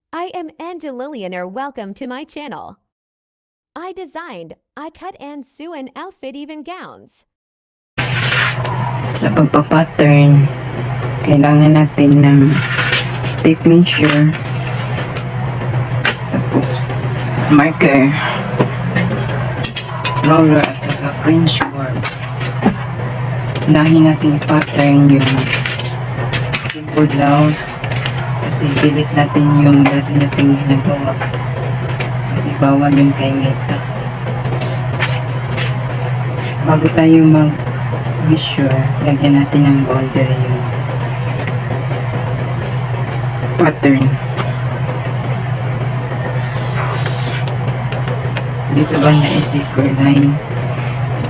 I am Angelilian. Welcome to my channel. I cut and sew and outfit even gowns. Sa pagpapattern, kailangan natin ng tape measure, tapos marker, roller at saka French board. Unahin natin i-pattern yung simple blouse kasi delete natin yung dati nating ginagawa kasi bawal yung kay ngeta. Bago tayo mag-measure, lagyan natin ng boundary yung pattern. Dito ba na-secure line?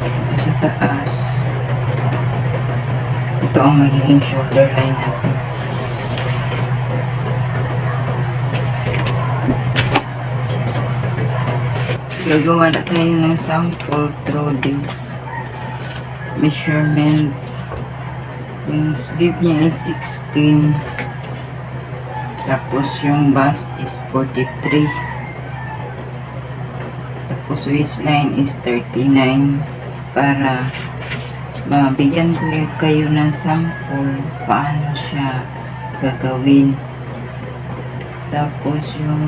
Ito sa taas. Ito ang magiging shoulder line natin. Gagawa na tayo ng sample through this measurement. Yung sleeve niya is 16. Tapos yung bust is 43. Tapos waistline is 39. Para mabigyan ko kayo ng sample paano siya gagawin. Tapos yung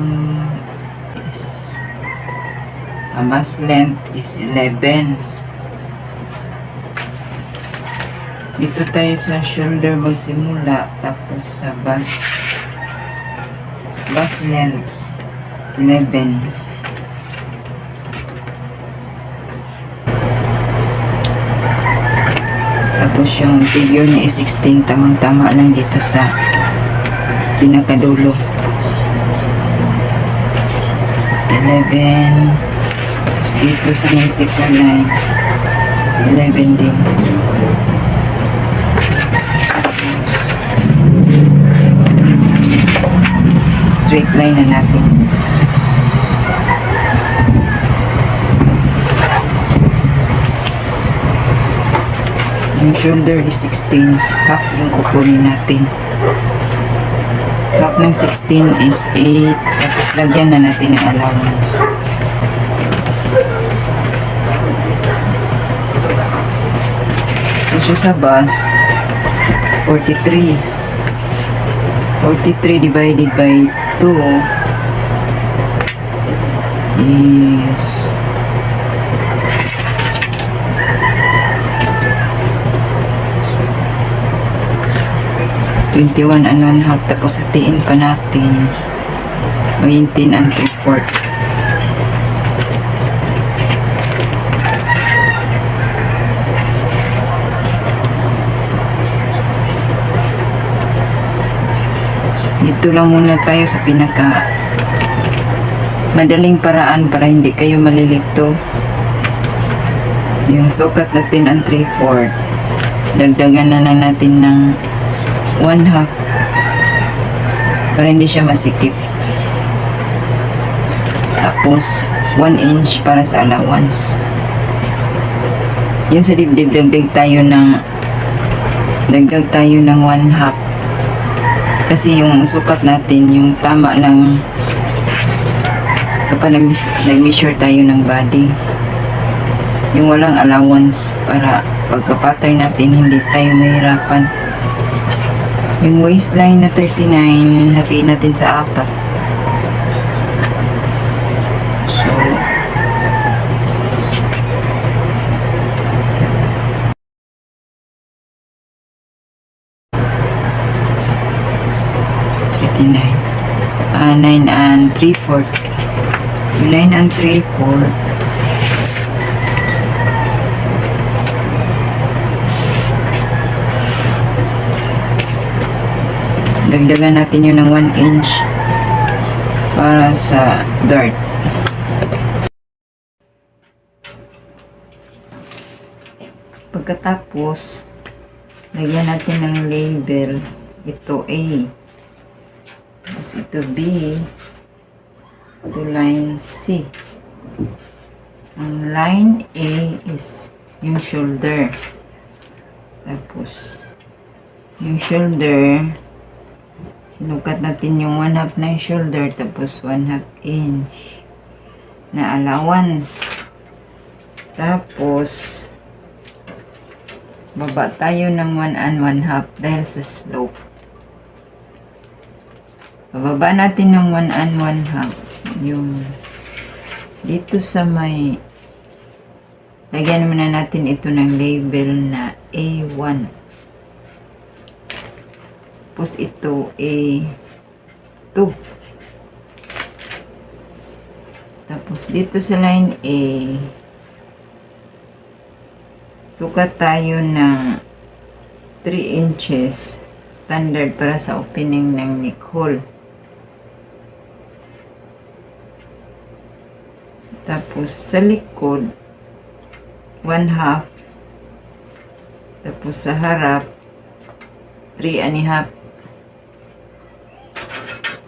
bust length is 11. Dito tayo sa shoulder magsimula, tapos sa bust length 11. Tapos yung figure niya is 16, tamang-tama lang dito sa pinakadulo. 11. Tapos dito sa may zipper line 11 din. Tapos straight line na natin. Yung shoulder is 16, half yung kukunin natin. Half ng 16 is 8. Tapos lagyan na natin ng allowance. So sa bust is 43. 43 divided by 2 is 21 and 1/2. Tapos hatiin pa natin 19 and 3/4. Dito lang muna tayo sa pinaka madaling paraan para hindi kayo malilito. Yung sukat natin ang 3/4, dagdagan na lang natin ng 1/2 para hindi siya masikip. Tapos 1 inch para sa allowance. Yung sa dibdib, dagdag tayo ng 1/2 kasi yung sukat natin yung tama lang kapag nag-measure tayo ng body, yung walang allowance, para pagka-pattern natin hindi tayo mahirapan. Yung waistline na 39, hatiin natin sa 4. So, nine. 9 and 3/4. 9 and 3/4. Dagdagan natin yun ng 1 inch para sa dart. Pagkatapos, lagyan natin ng label. Ito A. Tapos ito B. Ito line C. Ang line A is yung shoulder. Tapos yung shoulder Sinukat natin yung 1/2 ng shoulder tapos 1/2 inch na allowance. Tapos baba tayo ng 1 and 1/2 dahil sa slope. Bababa natin ng 1 and 1/2 yung dito sa may, lagyan muna natin ito ng label na A1. Tapos ito A2. Tapos dito sa line A, sukat tayo ng 3 inches standard para sa opening ng neck hole. Tapos sa likod 1/2. Tapos sa harap 3 1/2.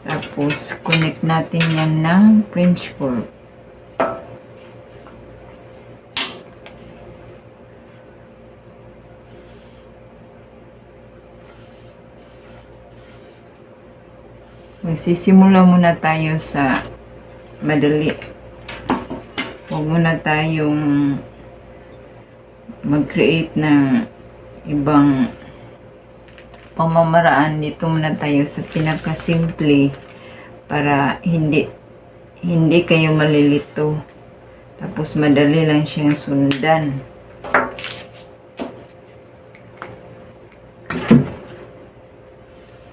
Tapos connect natin yan ng French curve. Magsisimula muna tayo sa madali. Huwag muna tayong mag-create ng ibang pamamaraan. Dito muna tayo sa pinakasimple para hindi kayo malilito. Tapos madali lang siyang sundan.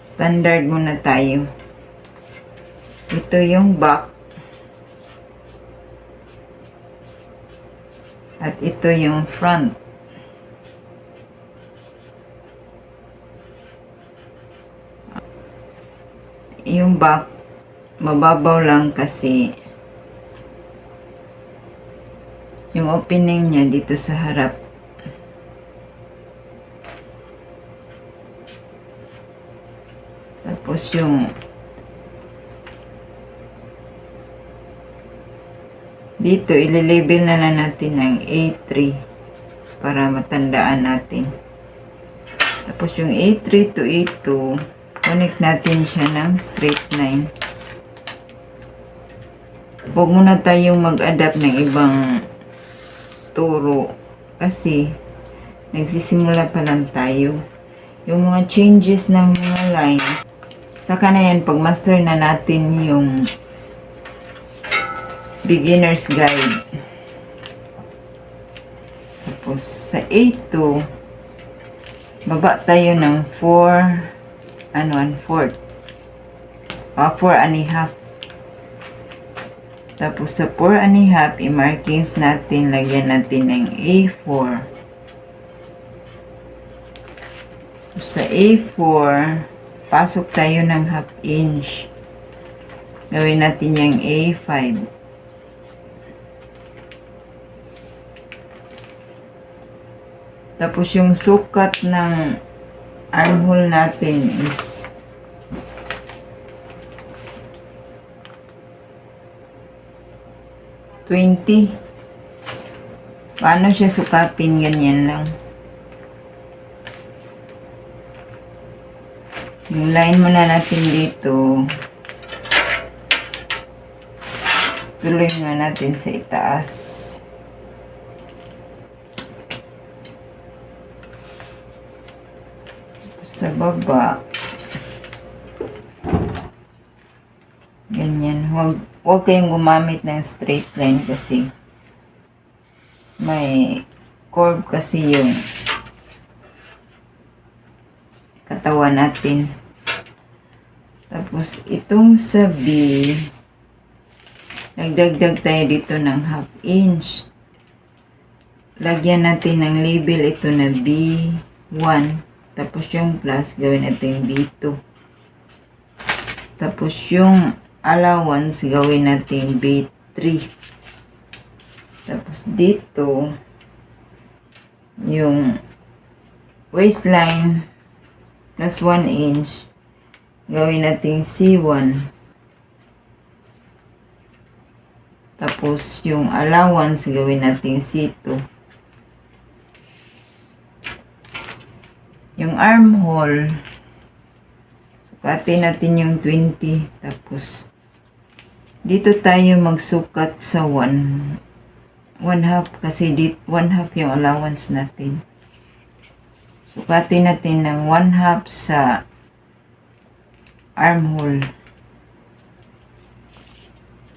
Standard muna tayo. Ito yung back. At ito yung front. Yung back, mababaw lang kasi yung opening niya dito sa harap. Tapos yung dito, ililabel na lang natin ng A3 para matandaan natin. Tapos yung A3 to A2, connect natin siya ng straight line. Huwag muna tayong mag-adapt ng ibang turo kasi nagsisimula pa lang tayo. Yung mga changes ng mga line, saka na yan pag master na natin yung beginner's guide. Tapos sa A2, baba tayo ng 4 and 1/4. 4 1/2. Tapos sa 4 1/2, i-markings natin, lagyan natin ng A4. Sa A4, pasok tayo ng 1/2 inch. Gawin natin yung A5. Tapos yung sukat ng armhole natin is 20. Paano siya sukatin? Ganyan lang. Yung line muna natin dito. Tuloy nga natin sa itaas. Sa baba. Ganyan. Huwag kayong gumamit ng straight line kasi may curve kasi yung katawan natin. Tapos itong sa B, nagdagdag tayo dito ng 1/2 inch. Lagyan natin ng label ito na B1. Tapos yung plus, gawin natin B2. Tapos yung allowance, gawin natin B3. Tapos dito, yung waistline plus 1 inch, gawin natin C1. Tapos yung allowance, gawin natin C2. Yung armhole, Sukatin natin yung 20. Tapos, dito tayo magsukat sa 1/2 kasi 1/2 yung allowance natin. Sukatin natin ng 1/2 sa armhole.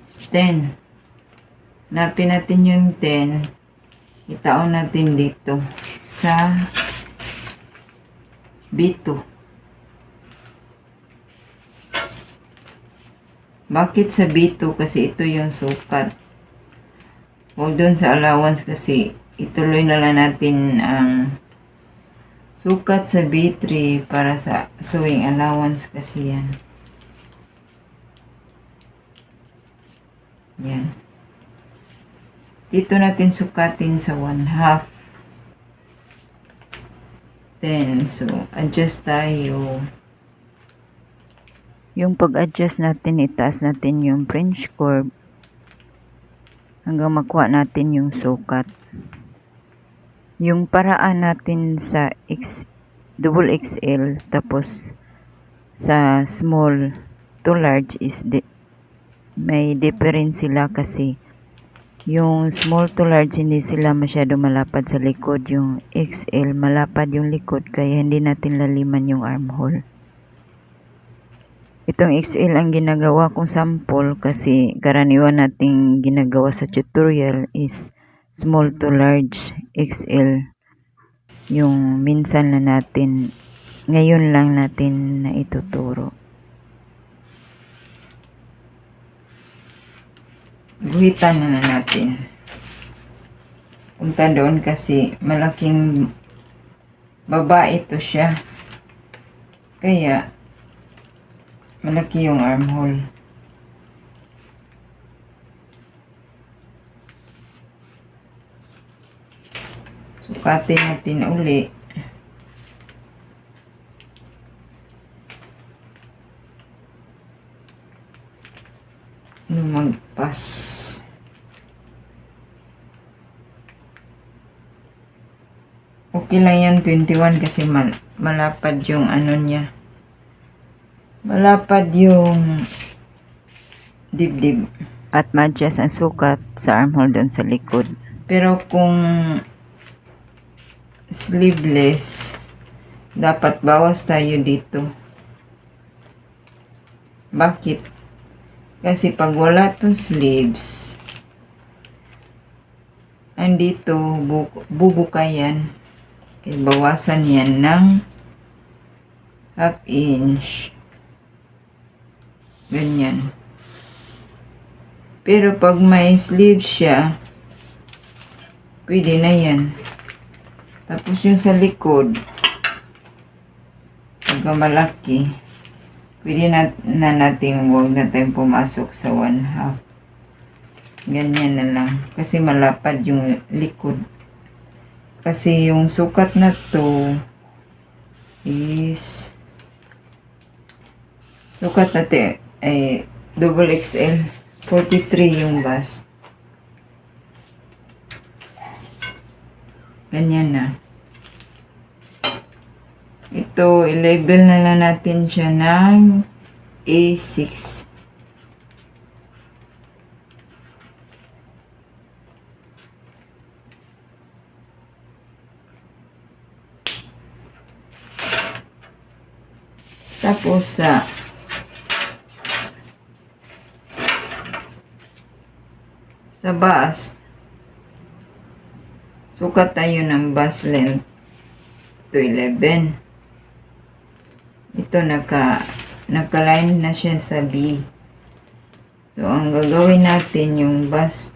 10. Hanapin natin yung 10. Itaon natin dito sa B2. Bakit sa B2? Kasi ito yung sukat. Huwag doon sa allowance kasi ituloy na lang natin ang sukat sa B3 para sa sewing allowance kasi yan. Yan. Dito natin sukatin sa 1/2. 10. So, adjust tayo. Yung pag-adjust natin, itaas natin yung French curve hanggang makuha natin yung sukat. Yung paraan natin sa double XL tapos sa small to large is may difference sila kasi yung small to large hindi sila masyado malapad sa likod. Yung XL malapad yung likod kaya hindi natin laliman yung armhole. Itong XL ang ginagawa kong sample kasi karaniwan nating ginagawa sa tutorial is small to large. XL yung minsan na natin, ngayon lang natin na ituturo. Guhitan na natin. Punta doon kasi malaking babae ito siya. Kaya malaki yung armhole. Sukatin natin uli. Lumagpas. Okay lang yan, 21 kasi malapad yung ano niya. Malapad yung dibdib. At ma-adjust ang sukat sa armhole doon sa likod. Pero kung sleeveless, dapat bawas tayo dito. Bakit? Kasi pag wala tong sleeves, andito bubuka yan. Kaya bawasan yan ng 1/2 inch. Ganyan. Pero pag may sleeves siya, pwede na yan. Tapos yung sa likod, pagka malaki, pwede na natin, huwag na tayong pumasok sa 1/2. Ganyan na lang. Kasi malapad yung likod. Kasi yung sukat na to is sukat natin ay double XL. 43 yung bust. Ganyan na. Ito, i-label na lang natin siya ng A6. Tapos sa bust, sukat tayo ng bust length to 11. Ito naka-line na siya sa B. So, ang gagawin natin yung bust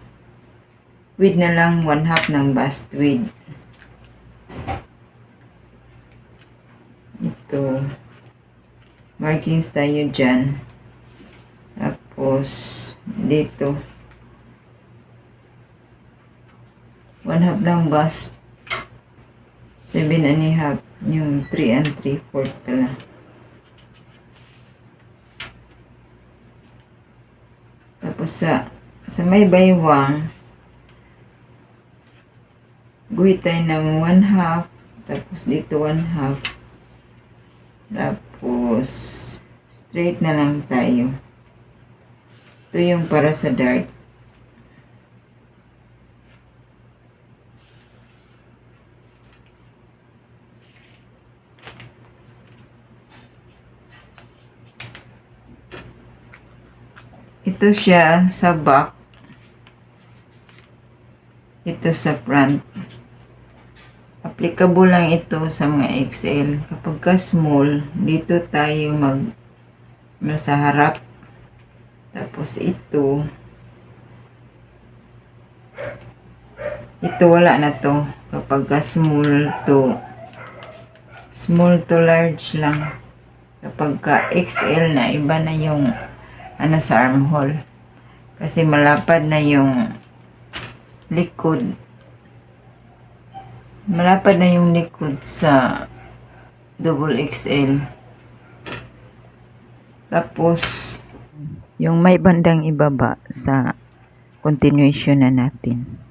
width na lang 1/2 ng bust width. Ito. Markings tayo dyan. Tapos, dito. 1/2 ng bust. 7.5. Yung 3 3/4 pala. Tapos sa may baywang, guhit tayo ng 1/2. Tapos dito 1/2. Tapos Straight na lang tayo. Ito yung para sa dart. Ito siya sa back. Ito sa front. Applicable lang ito sa mga XL. Kapag ka small, dito tayo sa harap. Tapos ito wala na to. Kapag ka small to large lang. Kapag ka XL na, iba na yung sa armhole. Kasi malapad na yung likod. Malapad na yung likod sa double XL. Tapos, yung may bandang ibaba sa continuation na natin.